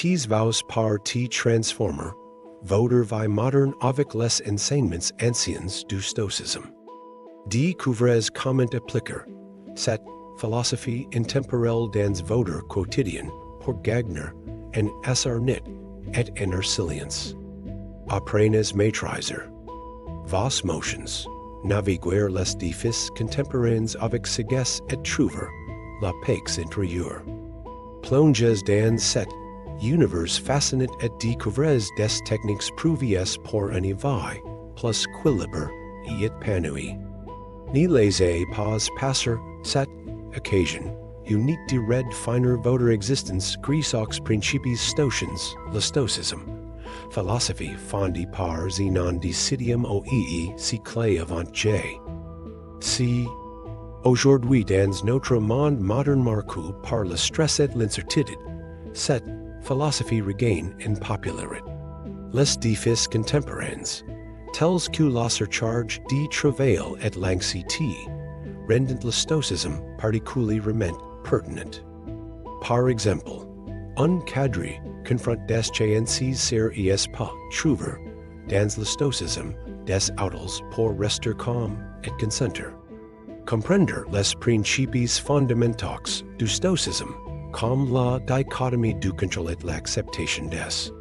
tes vaus par te transformer, votre moderne avec les enseignements anciens du Stoïcisme. Découvrez comment appliquer cette philosophie intemporelle dans votre quotidien pour gagner en sérénité et en résilience. Apprenez maîtriser vos motions, naviguer les défis contemporains avec sagesse et trouver la paix intérieure. Plongez dans cet univers fascinant et découvrez des techniques prouvies pour un éveil plus équilibré et épanoui. Ne laissez pas passer cette occasion unique de redéfinir votre existence grâce aux principes stoïciens, le stoïcisme. Philosophie fondée par Zénon de Citium au IIIe avant. Si, aujourd'hui dans notre monde moderne marqué par le stress et l'incertitude, cette philosophie regagne en popularité. Les défis contemporains, tels que la surcharge de travail et l'anxiété, rendent le stoïcisme particulièrement pertinent. Par exemple, un cadre confronte des chances sérieuses pas trouver dans le stoïcisme des outils pour rester calme et concentré. Comprendre les principes fondamentaux du stoïcisme, comme la dichotomie du contrôle et l'acceptation des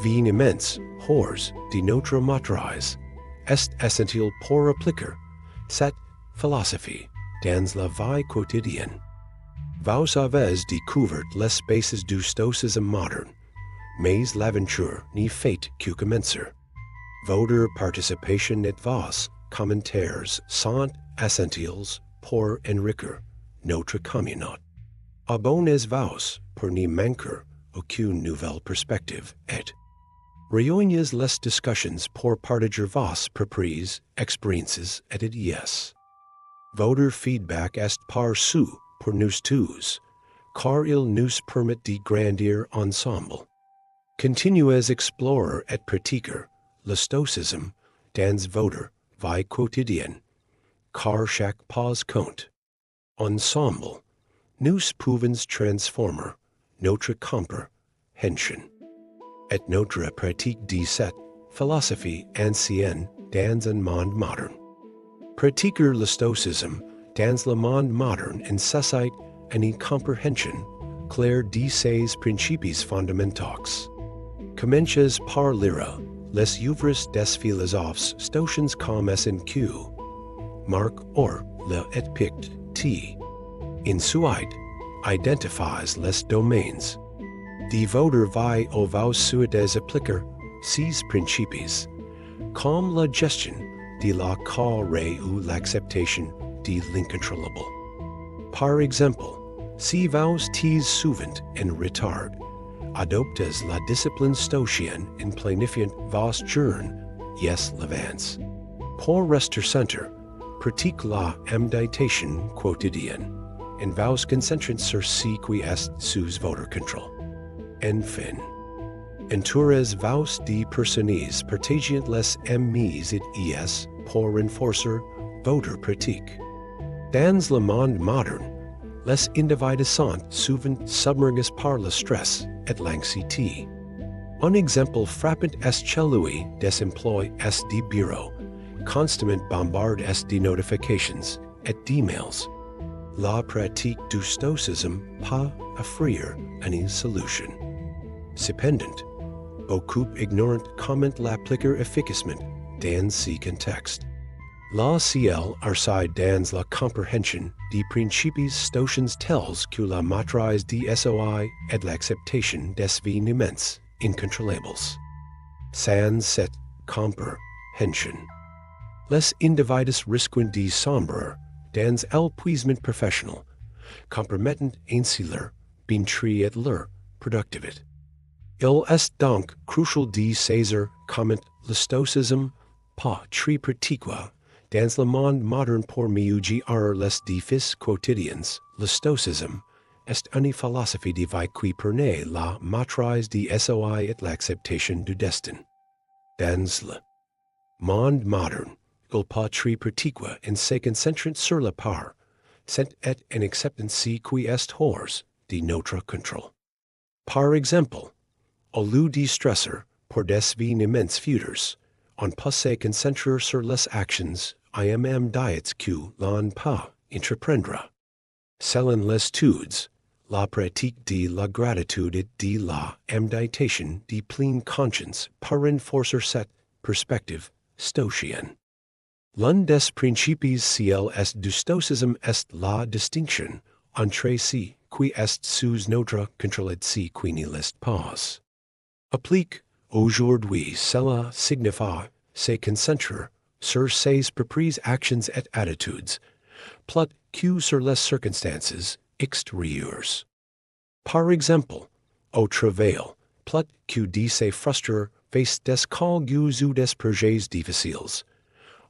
événements hors de notre maîtrise, est essentiel pour appliquer cette philosophie dans la vie quotidienne. Vous avez découvert les bases du stoïcisme moderne, mais l'aventure n'est faite que commencer. Votre participation et vos commentaires sont essentiels pour enrichir notre communauté. Abonnez-vous pour ne manquer aucune nouvelle perspective et rejoignez les discussions pour partager vos propres expériences et idées. Votre feedback est précieux pour nous tous, car il nous permet de grandir ensemble. Continuez explorer et pratiquer le stoïcisme dans votre vie quotidienne, car chaque pas compte. Ensemble, nous pouvons transformer notre compréhension et notre pratique de cette philosophie ancienne dans un monde moderne. Pratiquer le stoïcisme dans le monde moderne nécessite une compréhension claire de ses principes fondamentaux. Commencez par lire les œuvres des philosophes stoïciens comme Sénèque, Marc Aurèle et Épictète. Ensuite, identifiez les domaines de votre vie où vous souhaitez appliquer ces principes, comme la gestion de la colère ou l'acceptation de l'incontrôlable. Par exemple, si vous êtes souvent en retard, adoptez la discipline stoïcienne en planifiant vos journées et l'avance. Pour rester centré, pratique la méditation quotidienne, en vous concentrant sur ce qui est sous votre contrôle. Enfin, entourez-vous de personnes partageant les mêmes idées pour renforcer votre pratique. Dans le monde moderne, les individus sont souvent submergés par le stress et l'anxiété. Un exemple frappant est celui des emplois de bureau, constamment bombardés de notifications et d'emails. La pratique du stoïcisme peut offrir une solution. Cependant, beaucoup ignorent comment l'appliquer efficacement dans ce contexte. La ciel reside dans la compréhension des principes stoïciens tels que la maîtrise des SOI et l'acceptation des événements incontrôlables. Sans cette compréhension, les individus risquent de sombrer dans l'épuisement professionnel, compromettant ainsi leur bien-être et leur productivité. Il est donc crucial de saisir comment le stoïcisme peut être pratiqué dans le monde moderne pour mieux gérer les défis quotidiens. Le stoïcisme est une philosophie de vie qui permet la maîtrise des SOI et l'acceptation du destin. Dans le monde moderne, il peut être pratiqué en se concentrant sur la part, et en acceptant ce qui est hors de notre contrôle. Par exemple, au de stresser, pour des vies immenses futures, on peut concentrer sur les actions, imm diets que l'on peut entreprendre. Selon les études, la pratique de la gratitude et de la méditation de pleine conscience pour renforcer cette perspective stoïcienne. L'un des principes ciel est du stoïcisme est la distinction entre ce qui est sous notre contrôle et ce qui ne l'est pas. Applique aujourd'hui cela signifie se concentrer sur ses propres actions et attitudes, plutôt que sur les circonstances extérieures. Par exemple, au travail, plutôt que de se frustrer face des calculs ou des projets difficiles,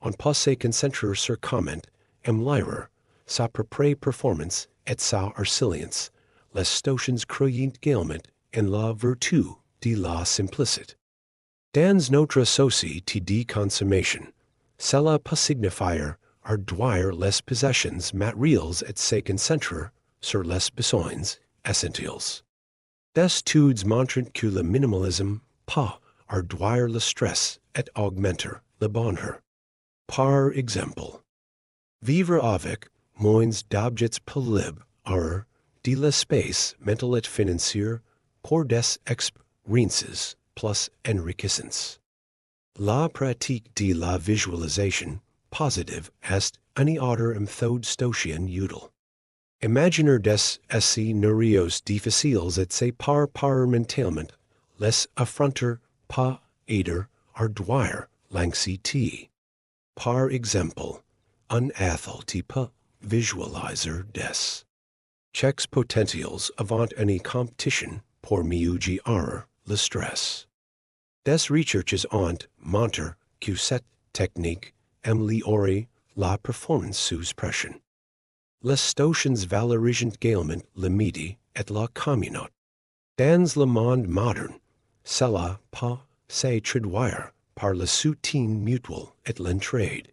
on peut se concentrer sur comment améliorer sa propre performance et sa résilience. Les stoïciens croient également en la vertu de la simplicité. Dans notre société de consommation, cela peut signifier réduire les possessions matérielles et se concentrer sur les besoins essentiels. Des études montrent que le minimalisme peut réduire le stress et augmenter le bonheur. Par exemple, vivre avec moins d'objets possibles hors de l'espace mental et financier pour des expériences plus enrichissantes. La pratique de la visualisation positive est une autre méthode stoïcienne utile. Imaginer des escenarios difficiles et se par mentalement les affronter peut aider à réduire l'anxiété. Par exemple, un athlète peut visualiser des checks potentiels avant une compétition pour mieux gérer le stress. Des recherches ont montré que cette technique améliore la performance sous pression. Les stoïciens valorisent également le midi et la communauté. Dans le monde moderne, cela peut se traduire par le soutien mutuel et l'entraide.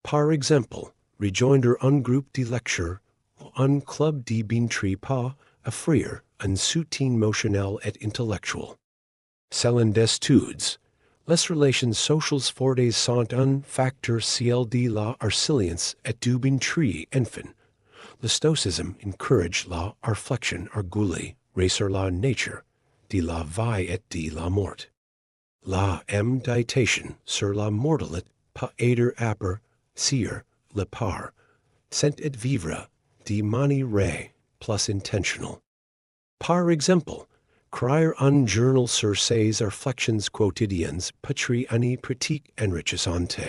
Par exemple, rejoindre un groupe de lecture ou un club de bien-être peut offrir un soutien émotionnel et intellectuel. Selon des études, les relations sociales fortes sont un facteur ciel de la résilience et du bien-être enfin. Le stoïcisme encourage la réflexion argulée sur la nature de la vie et de la mort. La méditation sur la mortalité peut aider à apprécier le par, sent et vivre de manière plus intentionnelle. Par exemple, créer un journal sur ses réflexions quotidiennes peut être une pratique enrichissante.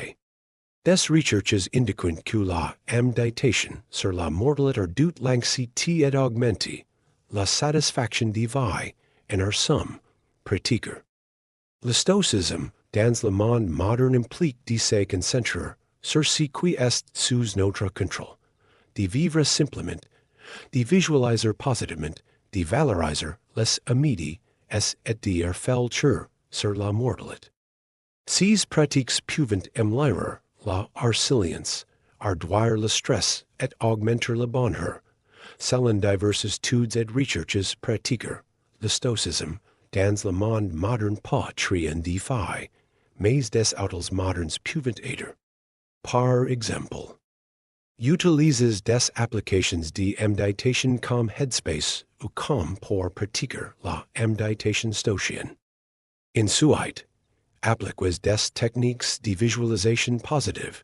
Des recherches indiquent que la méditation sur la mortalité réduit l'anxiété et augmente la satisfaction de vie en somme pratiqueur. Le stoïcisme dans le monde moderne implique de se concentrer sur ce qui est sous notre contrôle, de vivre simplement, de visualiser positivement, de valoriser les amitiés et de réfléchir sur la mortalité. Ces pratiques peuvent améliorer la résilience, réduire le stress et augmenter le bonheur. Selon diverses études et recherches pratiques, le stoïcisme dans le monde moderne peut être un défi, mais des autres modernes peuvent aider. Par exemple, utilises des applications de méditation comme Headspace ou comme pour pratiquer la méditation stoïcienne. Ensuite, appliquez des techniques de visualisation positive,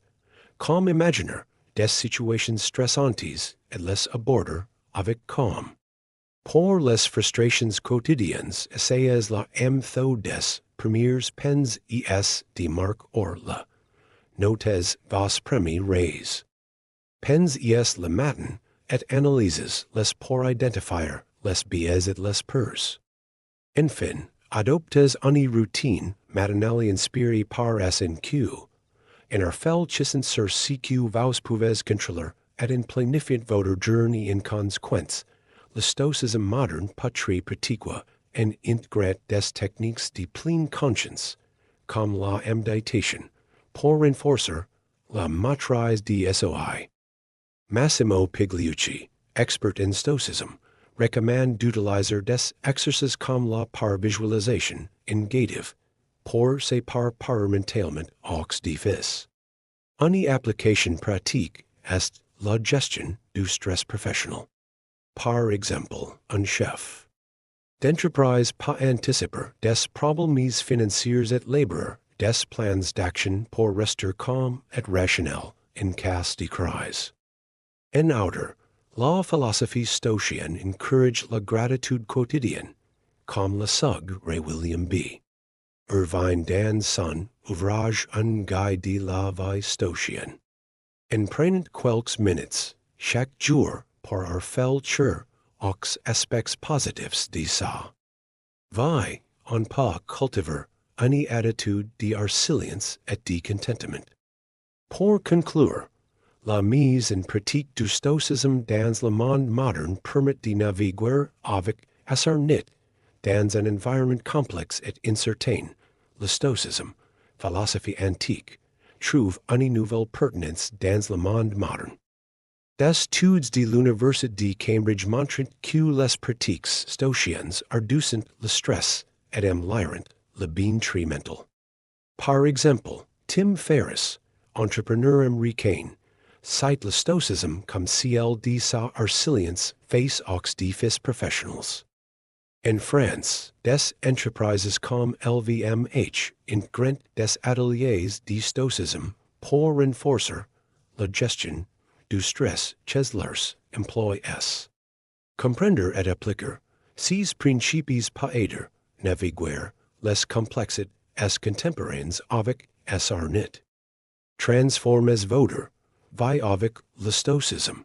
comme imaginer des situations stressantes et les aborder avec calme. Pour les frustrations quotidiennes, essayez la méthode des premières pens de Marc Aurèle. Notez vos premiers pens le matin et analysez les pour identifier les biais et les peurs. Enfin, adoptez une routine matinale inspirée par SNQ. En réfléchissant sur ce que vous pouvez contrôler et en planifiant votre journée en conséquence, le stoïcisme moderne peut être pratiqué en intégrant des techniques de pleine conscience, comme la méditation, pour renforcer la maîtrise de soi. Massimo Pigliucci, expert en stoïcisme, recommand d'utiliser des exercices comme la par visualisation, négative, pour se par mentalement aux défis. Une application pratique est la gestion du stress professionnel. Par exemple, un chef d'entreprise peut anticiper des problèmes financiers et laboureux, des plans d'action pour rester calme et rationnel en cas de crise. En outre, la philosophie stoïcienne encourage la gratitude quotidienne, comme le suggère William B. Irvine dans son ouvrage Un guide de la vie stoïcienne. En prenant quelques minutes chaque jour pour réfléchir aux aspects positifs de sa vie, on peut cultiver une attitude de résilience et de contentement. Pour conclure, la mise en pratique du stoïcisme dans le monde moderne permet de naviguer avec sérénité dans un environnement complexe et incertain. Le stoïcisme, philosophie antique, trouve une nouvelle pertinence dans le monde moderne. Des études de l'Université de Cambridge montrent que les pratiques stoïciennes réduisent le stress et améliorent le bien-être mental. Par exemple, Tim Ferriss, entrepreneur américain, cite le stoïcisme comme ciel de sa résilience face aux défis professionnels. En France, des entreprises comme LVMH intégrent des ateliers de stoïcisme pour renforcer la gestion du stress chez leurs employés. Comprendre et appliquer ces principes peut aider naviguer les complexités contemporaines avec sérénité. Transformez votre vie avec le stoïcisme.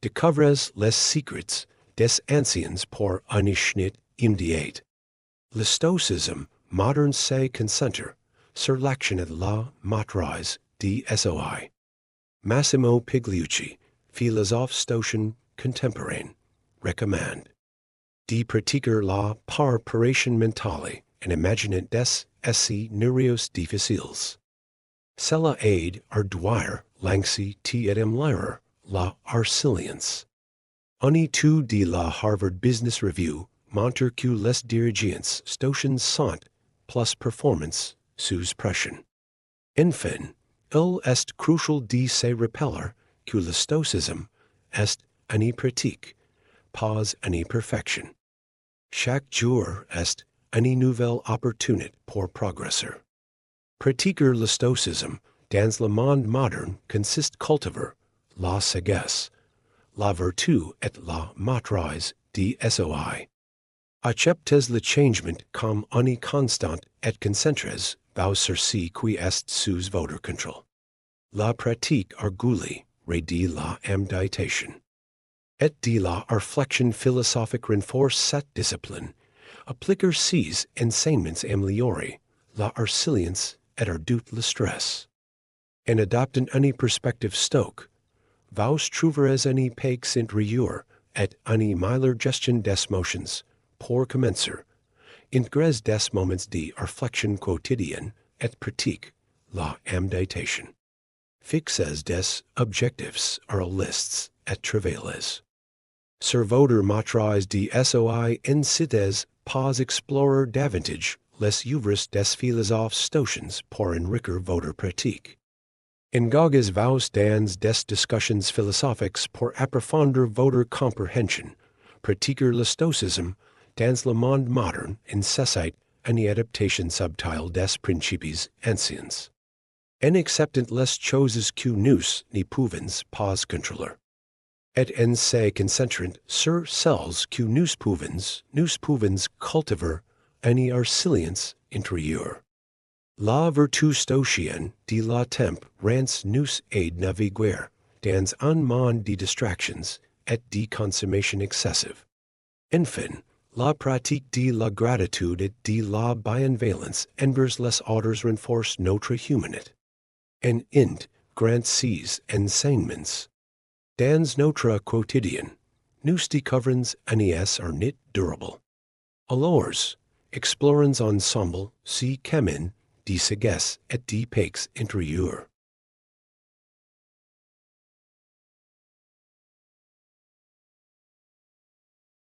Découvrez les secrets des anciens pour une chute immédiate. Le stoïcisme moderne se concentre sur l'action et la maîtrise de soi. Massimo Pigliucci, philosophe stoïcien contemporain, recommande de pratiquer la préparation mentale en imaginant des scénarios difficiles. Cela aide à réduire l'anxiété et améliorer la résilience. Une étude de la Harvard Business Review montre que les dirigeants stoïciens sont plus performants sous pression. Enfin, il est crucial de se rappeler que le stoïcisme est une pratique, pas une perfection. Chaque jour est une nouvelle opportunité pour progresser. Pratiquer le stoïcisme dans le monde moderne consiste cultiver la sagesse, la vertu et la maîtrise de soi. Acceptez le changement comme une constante et concentrez vous sur ce qui est sous votre contrôle. La pratique orgueille de la méditation et de la réflexion philosophique renforce cette discipline. Appliquer ces enseignements améliore la résilience et réduit le stress. En adoptant une perspective stoïque, vous trouverez une paix intérieure et une meilleure gestion des émotions. Pour commencer, intégrez des moments de réflexion quotidienne et pratique la méditation. Fixez des objectifs réalistes et travaillez sur votre maîtrise de soi. Incitez pas explorer davantage les œuvres des philosophes stoïciens pour enriquir votre pratique. Engagez vous dans des discussions philosophiques pour approfondir votre compréhension. Pratiquer le stoïcisme dans le monde moderne nécessite une adaptation subtile des principes anciens. En acceptant les choses que nous ne pouvons pas contrôler, et en se concentrant sur celles que nous pouvons cultiver une résilience intérieure. La vertu stoïcienne de la tempérance nous aide naviguer dans un monde de distractions et de consommation excessive. Enfin, la pratique de la gratitude et de la bienveillance envers les autres renforce notre humanité. En grant ces enseignements dans notre quotidien, nous découvrons une sérénité durable. Alors, explorons ensemble ce chemin de sagesse et de paix intérieure.